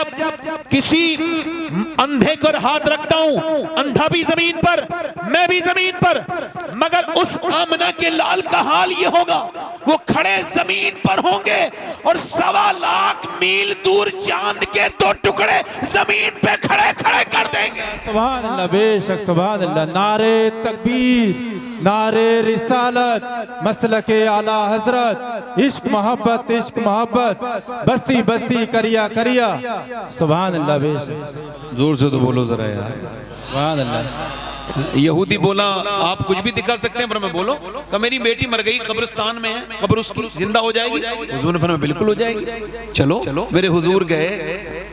जब किसी अंधे पर हाथ रखता हूं, अंधा भी जमीन पर, मैं भी जमीन पर, मगर उस आमना के लाल का हाल ये होगा, वो खड़े जमीन पर होंगे और 1.25 लाख मील दूर चांद के 2 टुकड़े जमीन पे खड़े खड़े कर देंगे। सुभान अल्लाह, बेशक सुभान अल्लाह। नारे तकबीर, नारे रिसालत, मसलके आला हजरत, इश्क मोहब्बत, इश्क मोहब्बत, बस्ती बस्ती करिया करिया। सुभान अल्लाह, बेशक। जोर से तो बोलो जरा यार। सुभान अल्लाह। यहूदी बोला आप कुछ भी दिखा सकते हैं, पर मैं बोलो कि मेरी बेटी मर गई, कब्रिस्तान में है, कब्र उसकी जिंदा हो जाएगी? हुजूर ने फरमाया बिल्कुल हो जाएगी। चलो मेरे हुजूर गए,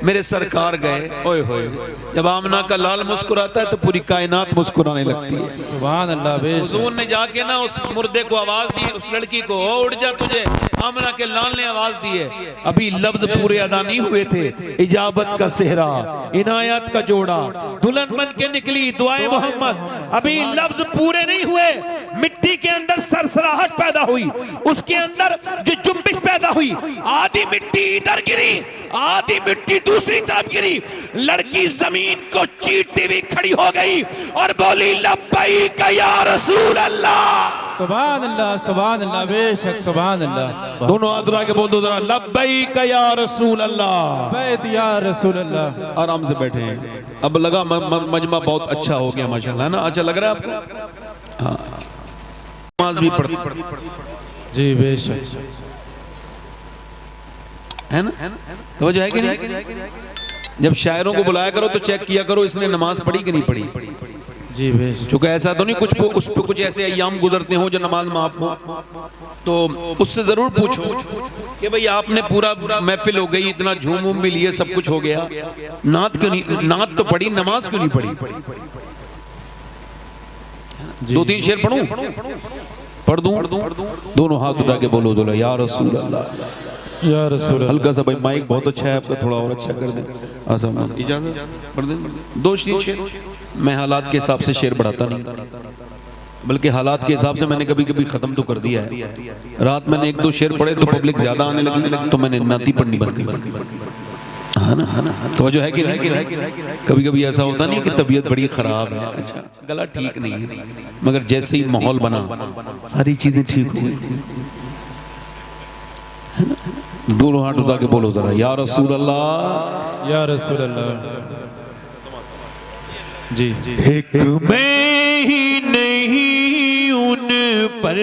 मेरे सरकार गए, ओए होए, जब आमना का लाल मुस्कुराता है तो पूरी कायनात मुस्कुराने लगती है। सुभान अल्लाह, बेशक। हुजूर ने जाके ना उस मुर्दे को आवाज दी, उस लड़की को, उड़ जा तुझे। आमना के लाल ने आवाज दी है, अभी लफ्ज पूरे अदा नहीं हुए थे। इजाबत का सेहरा, इनायत का जोड़ा, दुल्हन बन के निकली दुआए मोहम्मद, अभी लफ्ज पूरे नहीं हुए, मिट्टी के अंदर सरसराहट पैदा हुई, उसके अंदर जो जुम्बिश पैदा हुई, आधी मिट्टी इधर गिरी, आधी मिट्टी दूसरी तरफ गिरी, लड़की जमीन को चीरती हुई खड़ी हो गई और बोली लब्बैक या रसूल अल्लाह। सुभान अल्लाह, सुभान अल्लाह, बेशक। सुभान अल्लाह। दोनों हाथ उठा के बोल दो जरा, लब्बैक या रसूल अल्लाह। बैत या रसूल अल्लाह। आराम से बैठे हैं। अब लगा मजमा बहुत अच्छा हो गया माशाल्लाह, है ना? अच्छा लग रहा है आपको? हाँ, नमाज भी पढ़ती जी, बेशक, है ना? तो वजह है कि नहीं? जब शायरों को बुलाया करो तो चेक किया करो इसने नमाज पढ़ी कि नहीं पढ़ी। जी, बेशक। चूंकि ऐसा तो नहीं कुछ उस पे कुछ ऐसे अय्याम गुजरते हो जो नमाज माफ हो, तो उससे जरूर पूछो कि भाई आपने पूरा महफिल हो गई, इतना झूम वूम भी लिए, सब कुछ हो गया, नात क्यों नहीं, नात तो पढ़ी, नमाज क्यों नहीं पढ़ी? 2-3 शेर पढ़ूं, पढ़ दूं? दोनों हाथ उठा के बोलो दोला, या रसूल अल्लाह, या रसूल अल्लाह। हल्का सा भाई माइक बहुत अच्छा है आपका, थोड़ा और अच्छा कर दें। इजाजत पढ़ दें 2-3 शेर। मैं हालात के हिसाब से शेर बढ़ाता नहीं, बल्कि हालात के हिसाब से मैंने कभी कभी खत्म तो कर दिया है। रात मैंने 1-2 शेर पढ़े तो पब्लिक ज्यादा आने लगी, तो मैंने नाती पढ़नी बंद कर दी, है ना? तो जो है कि नहीं, कभी कभी ऐसा होता नहीं कि तबीयत बड़ी खराब है, अच्छा गला ठीक नहीं है, मगर जैसे ही माहौल बना सारी चीजें ठीक हो गई। दोनों हाथ उठा के बोलो जरा, या रसूल अल्लाह, या रसूल अल्लाह। जी, एक मैं ही नहीं उन पर,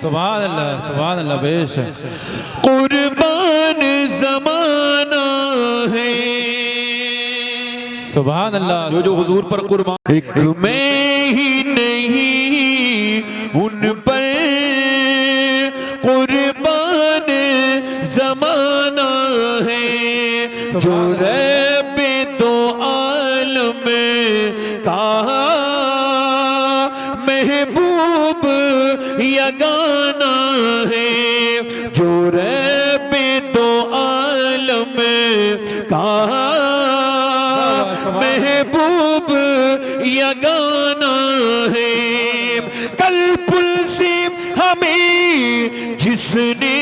सुभान अल्लाह, सुभान अल्लाह, बेशक। कुर्बान जमाना है, सुभान अल्लाह। जो हुजूर पर कुर्बान, एक मैं ही नहीं उन पर, कुर्बान जमाना है, जो रब्बे दो आलम का महबूब यगाना है, जो रब्बे दो आलम का महबूब यगाना है। कल पुल से हमें जिसने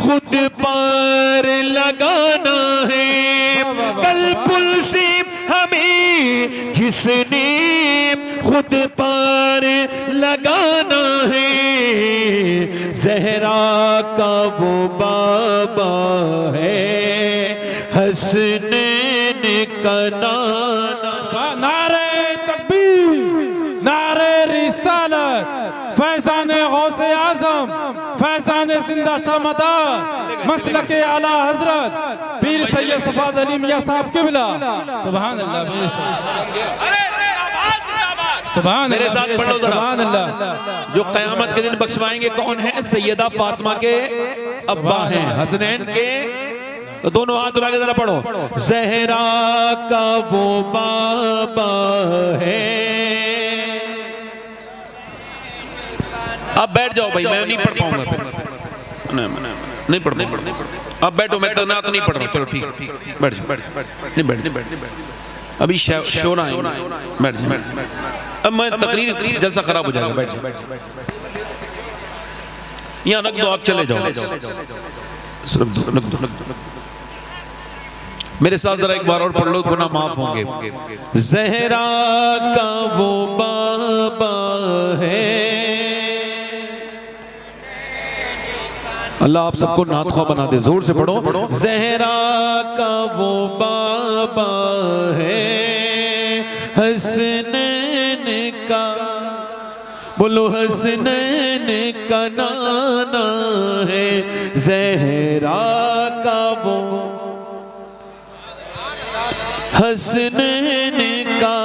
खुद पार लगाना है, कल पुल से हमें जिसने खुद पार लगाना है, ज़हरा का वो बाबा है, हसनैन का नाना। नारे तकबीर, नारे रिसालत, फैज़ान गौसे आज़म, फैज़ान जिंदा शामदान, मसलके आला हजरत पीर सैयद सफाद अली मियां साहब किबला। सुभान अल्लाह, बेशक। सुभान मेरे अल्लाह, साथ पढ़ लो जरा। सुभान अल्लाह। जो क़यामत के दिन बख्शवाएंगे कौन है? सैयदा फातिमा के अब्बा हैं, हसनैन के। तो दोनों हाथ उठा के जरा पढ़ो, ज़हरा का वो बाबा है। अब बैठ जाओ भाई, मैं नहीं पढ़ पाऊंगा फिर, नहीं पढ़ पाऊंगा। अब बैठो, मैं तो ना तो नहीं पढ़ रहा हूँ, चलो ठीक, बैठ जाओ, नहीं बैठ, अभी शोर आए, बैठ जाओ। अब मैं तकरीर जैसा खराब हो जाएगा, बैठ जाओ, यहाँ रख दो, आप चले जाओ। मेरे साथ जरा एक बार और पढ़ लो, गुनाह माफ होंगे। जहरा का वो बाबा है, अल्लाह आप सबको नातखा बना दे, जोर से पढ़ो। जहरा का वो बाबा है, हसनैन का, बोलो हसनैन का नाना है, जहरा का वो हसनैन का।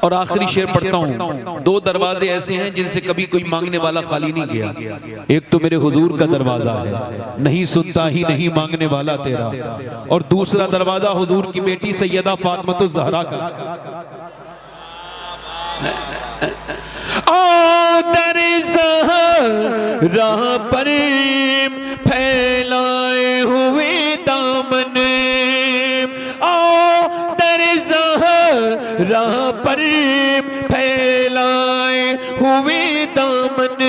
और आखिरी शेर पढ़ता हूं। दो दरवाजे ऐसे हैं जिनसे कभी कोई मांगने वाला खाली नहीं गया। एक तो मेरे हुजूर का दरवाजा है, नहीं सुनता ही नहीं मांगने वाला तेरा, और दूसरा दरवाजा हुजूर की बेटी सैयदा फातिमा ज़हरा का। ओ दर ज़हरा पर फैलाए हुए दामन, राह पर फैलाए हुए दामन,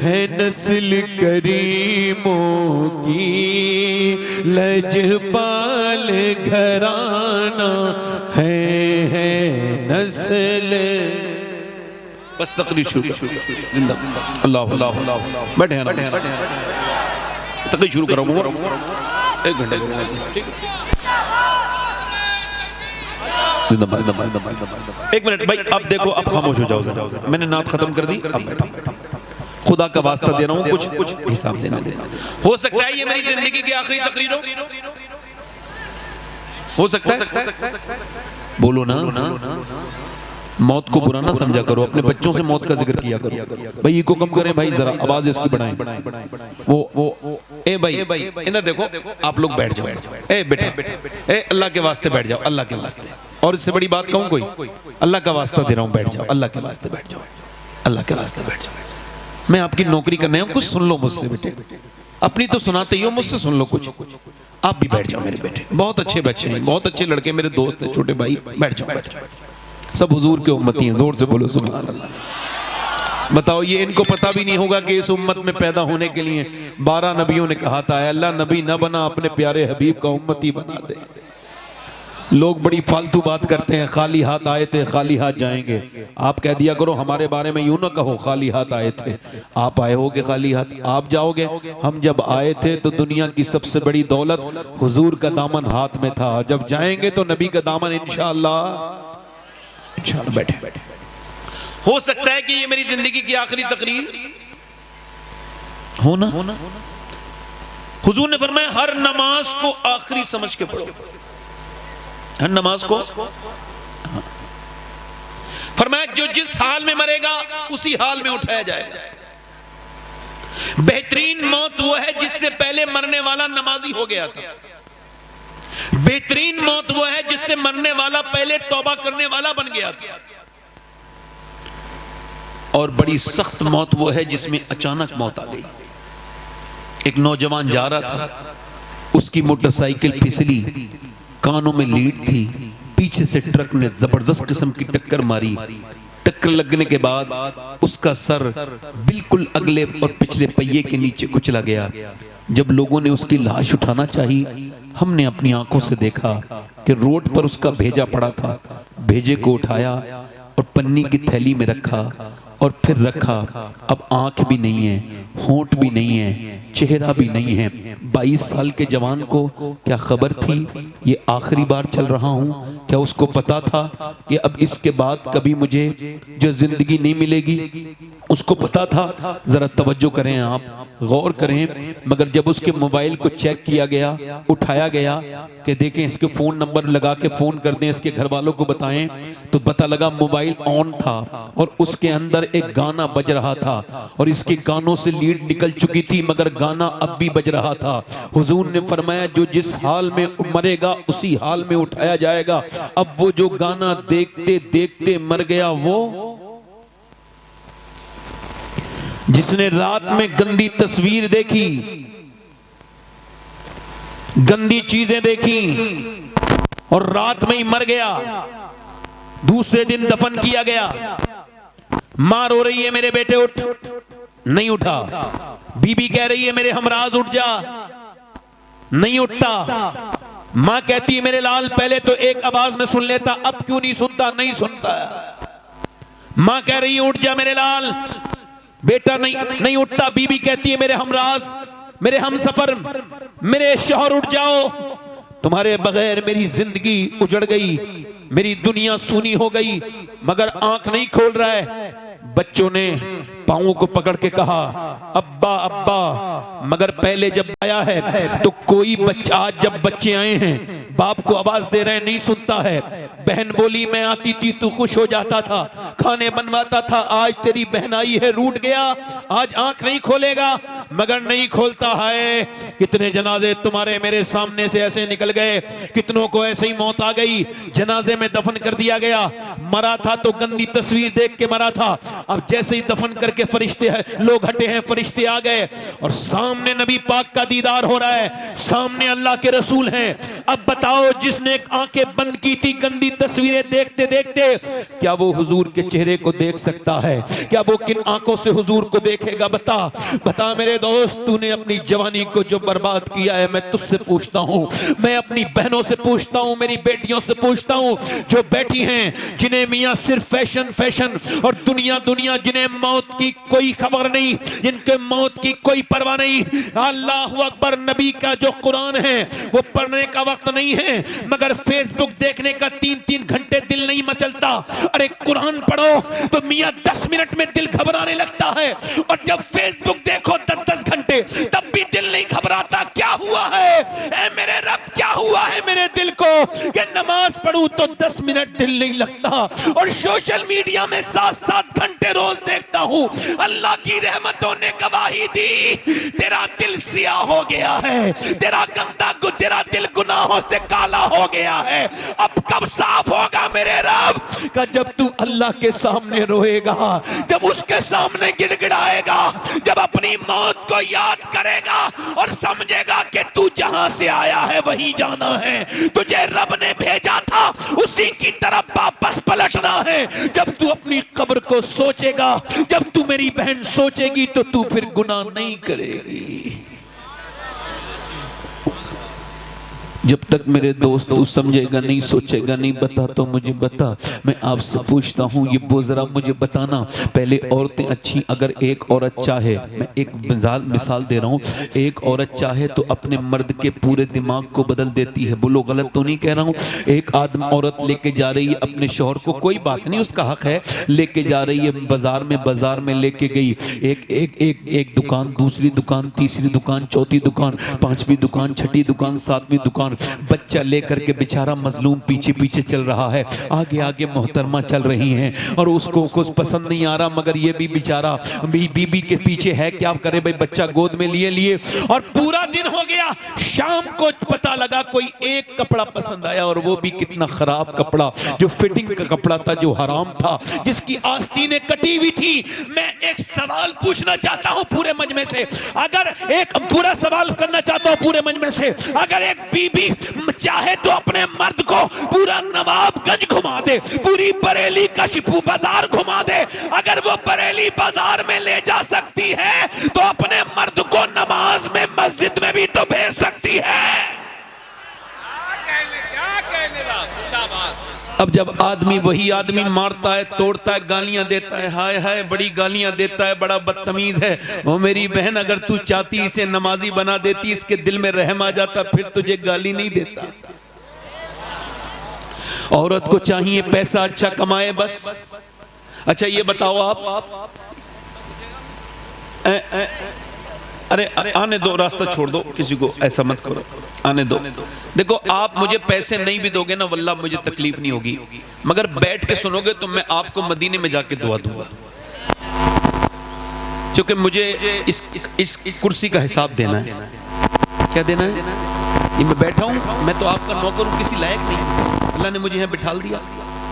है नस्ल करीमों की लजपाल घराना, है नस्ल। बस तकरीर शुरू। अल्लाह अल्लाह, बैठे हैं ना, तकरीर शुरू करो। 1 घंटे। एक मिनट भाई, अब देखो, अब खामोश हो जाओ। मैंने नात खत्म कर दी, अब बैठो। खुदा का वास्ता दे रहा हूं, कुछ हिसाब देना। हो सकता है ये मेरी जिंदगी की आखिरी तकरीर हो सकता है। बोलो ना, मौत को बुरा ना समझा करो, अपने बच्चों से मौत का जिक्र किया करो। भाई को कम करें भाई, जरा आवाज इसकी बढ़ाएं। वो ए भाई इधर देखो, आप लोग बैठ जाओ। ए बेटा, ए अल्लाह के वास्ते बैठ जाओ, अल्लाह के वास्ते। और इससे बड़ी बात कहूं कोई? अल्लाह का वास्ता दे रहा हूं, बैठ जाओ, अल्लाह के वास्ते बैठ जाओ, अल्लाह के वास्ते बैठ जाओ। मैं आपकी नौकरी करने हूं, कुछ सुन लो मुझसे बेटे। अपनी तो सुनाते ही हो, मुझसे सुन लो कुछ। आप भी बैठ जाओ मेरे बेटे, बहुत अच्छे बच्चे हैं, बहुत अच्छे लड़के, मेरे दोस्त हैं, छोटे भाई, बैठ जाओ, बैठ जाओ। सब हुजूर के उम्मती हैं, जोर से बोलो सुभान अल्लाह। बताओ, ये इनको पता भी नहीं होगा कि इस उम्मत में पैदा होने के लिए 12 नबियों ने कहा था, अल्लाह नबी न बना, अपने प्यारे हबीब का उम्मती बना दे। लोग बड़ी फालतू बात करते हैं, खाली हाथ आए थे खाली हाथ जाएंगे। आप कह दिया करो हमारे बारे में यूं ना कहो, खाली हाथ आए थे। आप आए होगे खाली हाथ, आप जाओगे। हम जब आए थे तो दुनिया की सबसे बड़ी दौलत हुजूर का दामन हाथ में था, जब जाएंगे तो नबी का दामन इंशाअल्लाह। बैठे। हो सकता है कि ये मेरी जिंदगी की आखिरी तकरीर हो ना। हुजूर ने फरमाया, हर नमाज को आखिरी समझ के पढ़ो, हर नमाज को। फरमाया, जो जिस हाल में मरेगा उसी हाल में उठाया जाएगा। बेहतरीन मौत वो है जिससे पहले मरने वाला नमाजी हो गया था। बेहतरीन मौत वो है जिससे मरने वाला पहले तौबा करने वाला बन गया था। और बड़ी सख्त मौत वो है जिसमें अचानक मौत आ गई। एक नौजवान जा रहा था, उसकी मोटरसाइकिल फिसली, कानों में लीड थी, पीछे से ट्रक ने जबरदस्त किस्म की टक्कर मारी। टक्कर लगने के बाद उसका सर बिल्कुल अगले और पिछले पहिए के नीचे कुचला गया। जब लोगों ने उसकी लाश उठाना चाही, हमने अपनी आंखों से देखा कि रोड पर उसका भेजा पड़ा था। भेजे को उठाया और पन्नी की थैली में रखा और फिर रखा। अब आंख भी नहीं है, होंठ भी नहीं है, चेहरा भी नहीं है। 22 साल के जवान को क्या खबर थी ये आखिरी बार चल रहा हूं? क्या उसको पता था कि अब इसके बाद कभी मुझे जो जिंदगी नहीं मिलेगी? उसको पता था। जरा तवज्जो करें, आप गौर करें। मगर जब उसके मोबाइल को चेक किया गया, उठाया गया कि देखें इसके फोन नंबर लगा के फोन कर दें, इसके घर वालों को बताएं, तो पता लगा मोबाइल ऑन था और उसके अंदर एक गाना बज रहा था और इसके कानों से लीड निकल चुकी थी मगर गाना अब भी बज रहा था। हुजूर ने फरमाया, जो जिस हाल में मरेगा उसी हाल में उठाया जाएगा। अब वो जो गाना देखते देखते मर गया, वो जिसने रात में गंदी तस्वीर देखी, गंदी चीजें देखी और रात में ही मर गया, दूसरे दिन दफन किया गया। मां रो रही है, मेरे बेटे उठ, नहीं उठा। बीबी कह रही है मेरे हमराज उठ जा, नहीं उठता। मां कहती है मेरे लाल पहले तो एक आवाज में सुन लेता, अब क्यों नहीं सुनता? नहीं सुनता। मां कह रही है उठ जा मेरे लाल, बेटा नहीं उठता। बीबी कहती है मेरे हमराज, मेरे हमसफर, मेरे शौहर उठ जाओ, तुम्हारे बगैर मेरी जिंदगी उजड़ गई, मेरी दुनिया सूनी हो गई। मगर आंख नहीं खोल रहा है। बच्चों ने पांवों को पकड़ के कहा अब्बा अब्बा। मगर पहले जब आया है तो कोई बच्चा, आज जब बच्चे आए हैं बाप को आवाज दे रहे हैं, नहीं सुनता है। बहन बोली मैं आती थी तू खुश हो जाता था, खाने बनवाता था, आज तेरी बहन आई है रूठ गया, आज आंख नहीं खोलेगा। मगर नहीं खोलता है। कितने जनाजे तुम्हारे मेरे सामने से ऐसे निकल गए, कितनों को ऐसे ही मौत आ गई, जनाजे में दफन कर दिया गया। मरा था तो गंदी तस्वीर देख के मरा था, अब जैसे ही दफन करके फरिश्ते लोग हटे हैं, फरिश्ते आ गए और सामने नबी पाक का दीदार हो रहा है, सामने अल्लाह के रसूल हैं। अब बताओ जिसने आंखें बंद की थी गंदी तस्वीरें देखते देखते, क्या वो हुजूर के चेहरे को देख सकता है? क्या वो किन आंखों से हुजूर को देखेगा? बता बता मेरे दोस्त, तूने अपनी जवानी को जो बर्बाद किया है, मैं तुझसे पूछता हूं, मैं अपनी बहनों से पूछता हूं, मेरी बेटियों से पूछता हूं जो बैठी हैं, जिन्हें मियां सिर्फ फैशन फैशन और दुनिया दुनिया, जिन्हें मौत की कोई खबर नहीं, जिनके मौत की कोई परवाह नहीं। अल्लाहु अकबर। नबी का जो कुरान है वो पढ़ने का वक्त नहीं है, मगर फेसबुक देखने का 3-3 घंटे दिल नहीं मचलता। अरे कुरान पढ़ो तो मियां 10 मिनट में दिल घबराने लगता है, और जब फेसबुक देखो 10-10 घंटे तब भी दिल नहीं घबराता। क्या हुआ है ऐ मेरे रब, क्या हुआ है मेरे दिल को कि नमाज पढ़ूं तो 10 मिनट दिल नहीं लगता, और सोशल मीडिया में 7-7 घंटे रोज देखता हूं। अल्लाह की रहमतों ने गवाही दी, तेरा दिल सियाह हो गया है, तेरा तेरा दिल गुनाहों से काला हो गया है। अब कब साफ होगा मेरे रब? का जब तू अल्लाह के सामने रोएगा, जब उसके सामने गिड़गिड़ाएगा, जब अपनी मौत को याद करेगा और समझेगा कि तू जहां से आया है वहीं जाना है, तुझे रब ने भेजा था उसी की तरफ वापस पलटना है। जब तू अपनी कब्र को सोचेगा, जब तू मेरी बहन सोचेगी, तो तू फिर गुनाह नहीं करेगी। जब तक मेरे दोस्त तू समझेगा नहीं, सोचेगा नहीं, बता तो मुझे बता। मैं आपसे पूछता हूँ ये बोझरा मुझे बताना, पहले औरतें अच्छी, अगर एक औरत चाहे, मैं एक मिसाल दे रहा हूँ, एक औरत चाहे तो अपने मर्द के पूरे दिमाग को बदल देती है। बोलो गलत तो नहीं कह रहा हूँ? एक आदमी औरत लेके जा रही है अपने शौहर को, कोई बात नहीं, उसका हक है, लेके जा रही है बाजार में लेके गई, एक दुकान, दूसरी दुकान, तीसरी दुकान, चौथी दुकान, पांचवी दुकान, छठी दुकान, सातवीं दुकान। बच्चा लेकर के बेचारा मजलूम पीछे पीछे चल रहा है, आगे आगे मोहतरमा चल रही हैं, और उसको कुछ पसंद नहीं आ रहा, मगर ये भी बेचारा बीबी के पीछे है, क्या करे भाई, बच्चा गोद में लिए और पूरा दिन हो गया। शाम को पता लगा कोई एक कपड़ा पसंद आया, और वो भी कितना खराब कपड़ा, जो फिटिंग का कपड़ा था, जो हराम था, जिसकी आस्तीनें कटी हुई थी। मैं एक सवाल पूछना चाहता हूं पूरे मजमे से, अगर एक पूरा सवाल करना चाहता हूं पूरे मजमे से, अगर एक बीबी चाहे तो अपने मर्द को पूरा नवाबगंज घुमा दे, पूरी बरेली कशपू बाजार घुमा दे, अगर वो बरेली बाजार में ले जा सकती है तो अपने मर्द को नमाज में मस्जिद में भी तो भेज सकती है। अब जब आदमी, वही आदमी मारता है, तोड़ता है, गालियां देता है, हाय हाय बड़ी गालियां देता है, बड़ा बदतमीज है, वो मेरी बहन अगर तू चाहती इसे नमाजी बना देती, इसके दिल में रहम आ जाता, फिर तुझे गाली नहीं देता। औरत को चाहिए पैसा अच्छा कमाए बस। अच्छा ये बताओ आप, अरे आने दो, रास्ता छोड़ दो, किसी को ऐसा मत करो, आने दो। देखो आप मुझे पैसे नहीं भी दोगे ना, वल्लाह मुझे तकलीफ नहीं होगी, मगर बैठ के सुनोगे तो मैं आपको मदीने में जाके दुआ दूंगा, क्योंकि मुझे इस कुर्सी का हिसाब देना है। क्या देना है? ये मैं बैठा हूं, मैं तो आपका नौकर हूं, किसी लायक नहीं, अल्लाह ने मुझे यहाँ बिठा दिया।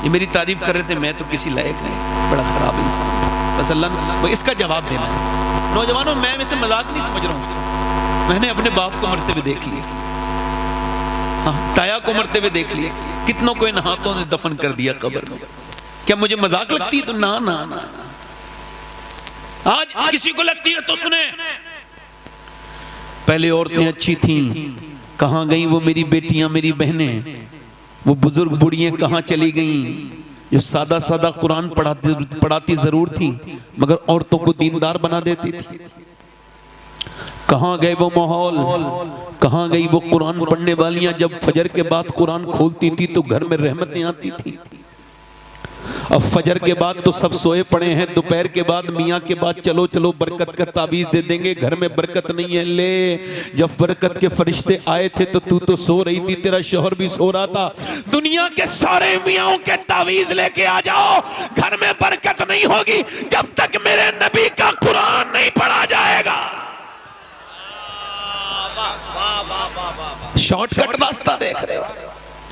ये मेरी तारीफ कर रहे थे, मैं तो किसी लायक नहीं, बड़ा खराब इंसान, बस अल्लाह ने इसका जवाब देना है। नौजवानों मैं इसे मजाक नहीं समझ रहा हूं, मैंने अपने बाप को मरते हुए देख लिया, हाँ, ताया को मरते हुए देख लिया, कितनों को इन हाथों से दफन कर दिया कब्र में। क्या मुझे मजाक लगती है? तो ना ना ना, आज किसी को लगती है तो सुने। पहले औरतें अच्छी थीं, कहां गई वो मेरी बेटियां, मेरी बहनें, वो बुजुर्ग बुढ़ियां कहां चली गईं जो सादा सादा कुरान पढ़ाती जरूर थी मगर औरतों को दीनदार बना देती थी। कहां गए वो माहौल, कहां गई वो कुरान पढ़ने वालियां। जब फजर के बाद कुरान खोलती थी तो घर में रहमतें आती थी। अब फजर के बाद तो सब सोए पड़े हैं, दोपहर के बाद मियाँ के बाद चलो चलो बरकत का ताबीज दे देंगे, घर में बरकत नहीं है। ले, जब बरकत के फरिश्ते आए थे तो तू तो सो रही थी, तेरा शौहर भी सो रहा था। दुनिया के सारे मियाँओं के ताबीज लेके आ जाओ, घर में बरकत नहीं होगी जब तक मेरे नबी का कुरान नहीं पढ़ा जाएगा। शॉर्टकट रास्ता देख रहे हो।